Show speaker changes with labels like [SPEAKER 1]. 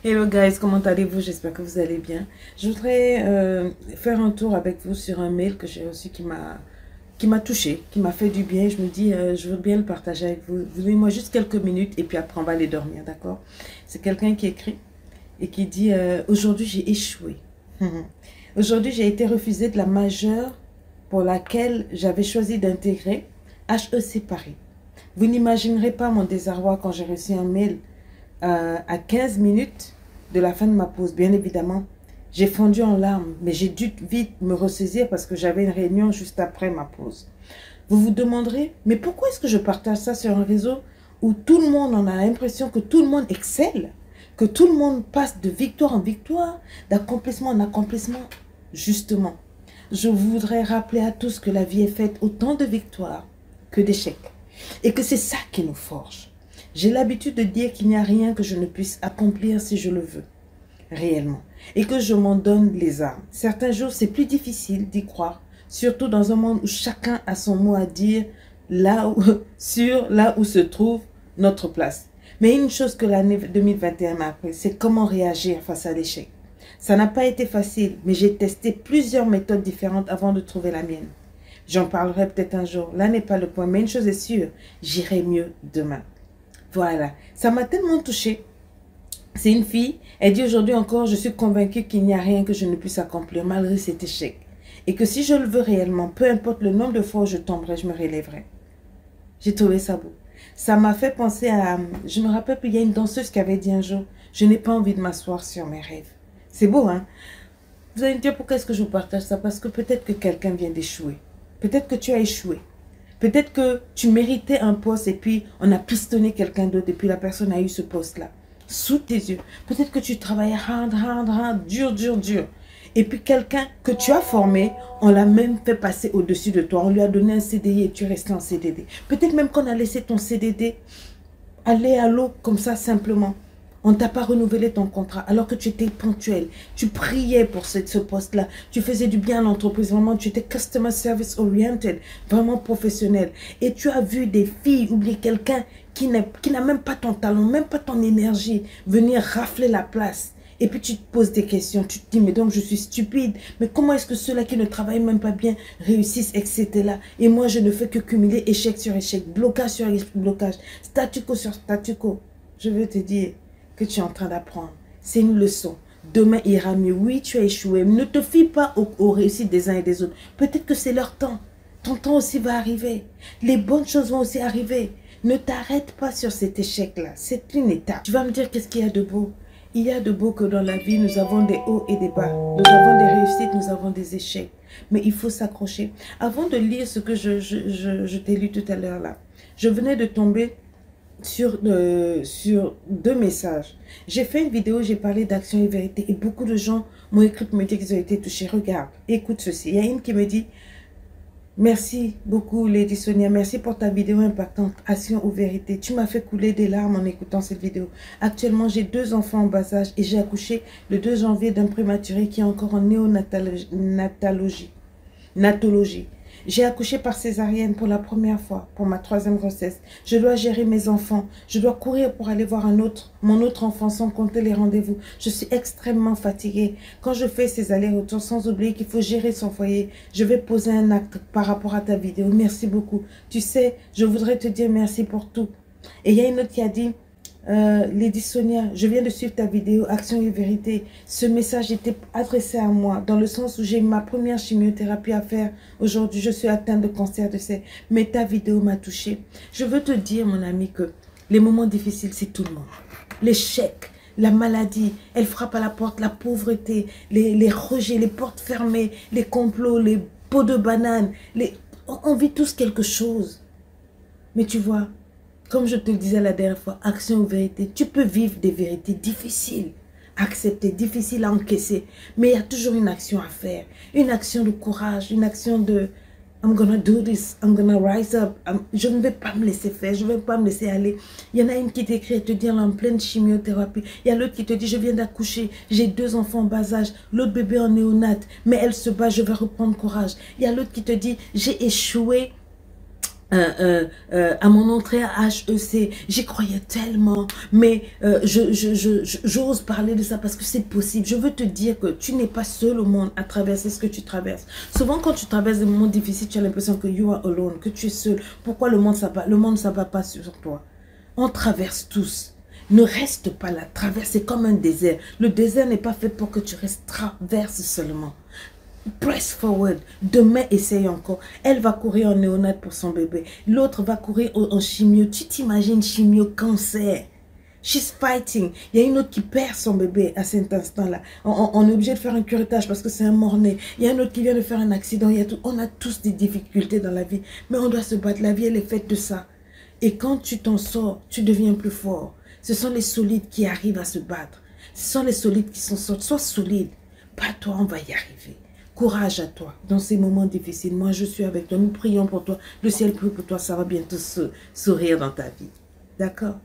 [SPEAKER 1] Hello guys, comment allez-vous? J'espère que vous allez bien. Je voudrais faire un tour avec vous sur un mail que j'ai reçu qui m'a touché, qui m'a fait du bien. Je me dis, je veux bien le partager avec vous. Vous donnez-moi juste quelques minutes et puis après on va aller dormir, d'accord? C'est quelqu'un qui écrit et qui dit, aujourd'hui j'ai échoué. Aujourd'hui j'ai été refusé de la majeure pour laquelle j'avais choisi d'intégrer HEC Paris. Vous n'imaginerez pas mon désarroi quand j'ai reçu un mail à 15 minutes de la fin de ma pause. Bien évidemment, j'ai fondu en larmes, mais j'ai dû vite me ressaisir parce que j'avais une réunion juste après ma pause. Vous vous demanderez, mais pourquoi est-ce que je partage ça sur un réseau où tout le monde en a l'impression que tout le monde excelle, que tout le monde passe de victoire en victoire, d'accomplissement en accomplissement? Justement, je voudrais rappeler à tous que la vie est faite autant de victoires que d'échecs et que c'est ça qui nous forge. J'ai l'habitude de dire qu'il n'y a rien que je ne puisse accomplir si je le veux, réellement, et que je m'en donne les armes. Certains jours, c'est plus difficile d'y croire, surtout dans un monde où chacun a son mot à dire là où se trouve notre place. Mais une chose que l'année 2021 m'a appris, c'est comment réagir face à l'échec. Ça n'a pas été facile, mais j'ai testé plusieurs méthodes différentes avant de trouver la mienne. J'en parlerai peut-être un jour, là n'est pas le point, mais une chose est sûre, j'irai mieux demain. Voilà, ça m'a tellement touchée. C'est une fille, elle dit aujourd'hui encore, je suis convaincue qu'il n'y a rien que je ne puisse accomplir malgré cet échec. Et que si je le veux réellement, peu importe le nombre de fois où je tomberai, je me relèverai. J'ai trouvé ça beau. Ça m'a fait penser à, je me rappelle qu'il y a une danseuse qui avait dit un jour, je n'ai pas envie de m'asseoir sur mes rêves. C'est beau, hein? Vous allez me dire pourquoi est-ce que je vous partage ça? Parce que peut-être que quelqu'un vient d'échouer. Peut-être que tu as échoué. Peut-être que tu méritais un poste et puis on a pistonné quelqu'un d'autre et puis la personne a eu ce poste-là. Sous tes yeux. Peut-être que tu travaillais hard, dur. Et puis quelqu'un que tu as formé, on l'a même fait passer au-dessus de toi. On lui a donné un CDI et tu es resté en CDD. Peut-être même qu'on a laissé ton CDD aller à l'eau comme ça simplement. On ne t'a pas renouvelé ton contrat alors que tu étais ponctuel. Tu priais pour ce poste-là. Tu faisais du bien à l'entreprise. Vraiment, tu étais customer service oriented, vraiment professionnel. Et tu as vu des filles, oublier quelqu'un qui n'a même pas ton talent, même pas ton énergie, venir rafler la place. Et puis tu te poses des questions. Tu te dis, mais donc je suis stupide. Mais comment est-ce que ceux-là qui ne travaillent même pas bien réussissent, etc. Et moi, je ne fais que cumuler échec sur échec, blocage sur blocage, statu quo sur statu quo. Je veux te dire que tu es en train d'apprendre. C'est une leçon. Demain ira mieux. Oui, tu as échoué. Ne te fie pas aux réussites des uns et des autres. Peut-être que c'est leur temps. Ton temps aussi va arriver. Les bonnes choses vont aussi arriver. Ne t'arrête pas sur cet échec-là. C'est une étape. Tu vas me dire qu'est-ce qu'il y a de beau? Il y a de beau que dans la vie, nous avons des hauts et des bas. Nous avons des réussites, nous avons des échecs. Mais il faut s'accrocher. Avant de lire ce que je t'ai lu tout à l'heure là, je venais de tomber sur deux messages. J'ai fait une vidéo, j'ai parlé d'action et vérité et beaucoup de gens m'ont écrit pour me dire qu'ils ont été touchés. Regarde, écoute ceci. Il y a une qui me dit, merci beaucoup Lady Sonia, merci pour ta vidéo impactante, action ou vérité. Tu m'as fait couler des larmes en écoutant cette vidéo. Actuellement, j'ai 2 enfants en bas âge et j'ai accouché le 2 janvier d'un prématuré qui est encore en natologie. J'ai accouché par césarienne pour la première fois, pour ma 3e grossesse. Je dois gérer mes enfants. Je dois courir pour aller voir mon autre enfant sans compter les rendez-vous. Je suis extrêmement fatiguée. Quand je fais ces allers-retours, sans oublier qu'il faut gérer son foyer, je vais poser un acte par rapport à ta vidéo. Merci beaucoup. Tu sais, je voudrais te dire merci pour tout. Et il y a une autre qui a dit, Lady Sonia, je viens de suivre ta vidéo Action et Vérité. Ce message était adressé à moi dans le sens où j'ai ma première chimiothérapie à faire. Aujourd'hui, je suis atteinte de cancer de sein. Mais ta vidéo m'a touchée. Je veux te dire, mon ami, que les moments difficiles, c'est tout le monde. L'échec, la maladie, elle frappe à la porte, la pauvreté, les rejets, les portes fermées, les complots, les pots de banane. On vit tous quelque chose. Mais tu vois, comme je te le disais la dernière fois, action ou vérité, tu peux vivre des vérités difficiles, accepter, difficiles à encaisser, mais il y a toujours une action à faire, une action de courage, une action de I'm gonna do this, I'm gonna rise up, je ne vais pas me laisser faire, je ne vais pas me laisser aller. Il y en a une qui t'écrit et te dit elle est en pleine chimiothérapie, il y a l'autre qui te dit je viens d'accoucher, j'ai 2 enfants en bas âge, l'autre bébé en néonate, mais elle se bat, je vais reprendre courage. Il y a l'autre qui te dit j'ai échoué. à mon entrée à HEC, j'y croyais tellement, mais j'ose parler de ça parce que c'est possible. Je veux te dire que tu n'es pas seul au monde à traverser ce que tu traverses. Souvent, quand tu traverses des moments difficiles, tu as l'impression que you are alone, que tu es seul. Pourquoi le monde ne s'abat pas sur toi? On traverse tous. Ne reste pas là, traverse, c'est comme un désert. Le désert n'est pas fait pour que tu restes, traverse seulement. Press forward. Demain, essaye encore. Elle va courir en néonate pour son bébé. L'autre va courir en chimio. Tu t'imagines chimio, cancer. She's fighting. Il y a une autre qui perd son bébé à cet instant-là. On est obligé de faire un curettage parce que c'est un mort-né. Il y a un autre qui vient de faire un accident. On a tous des difficultés dans la vie. Mais on doit se battre. La vie, elle est faite de ça. Et quand tu t'en sors, tu deviens plus fort. Ce sont les solides qui arrivent à se battre. Ce sont les solides qui s'en sortent. Sois solide. Pas toi, on va y arriver. Courage à toi dans ces moments difficiles. Moi, je suis avec toi. Nous prions pour toi. Le ciel prie pour toi. Ça va bientôt sourire dans ta vie. D'accord?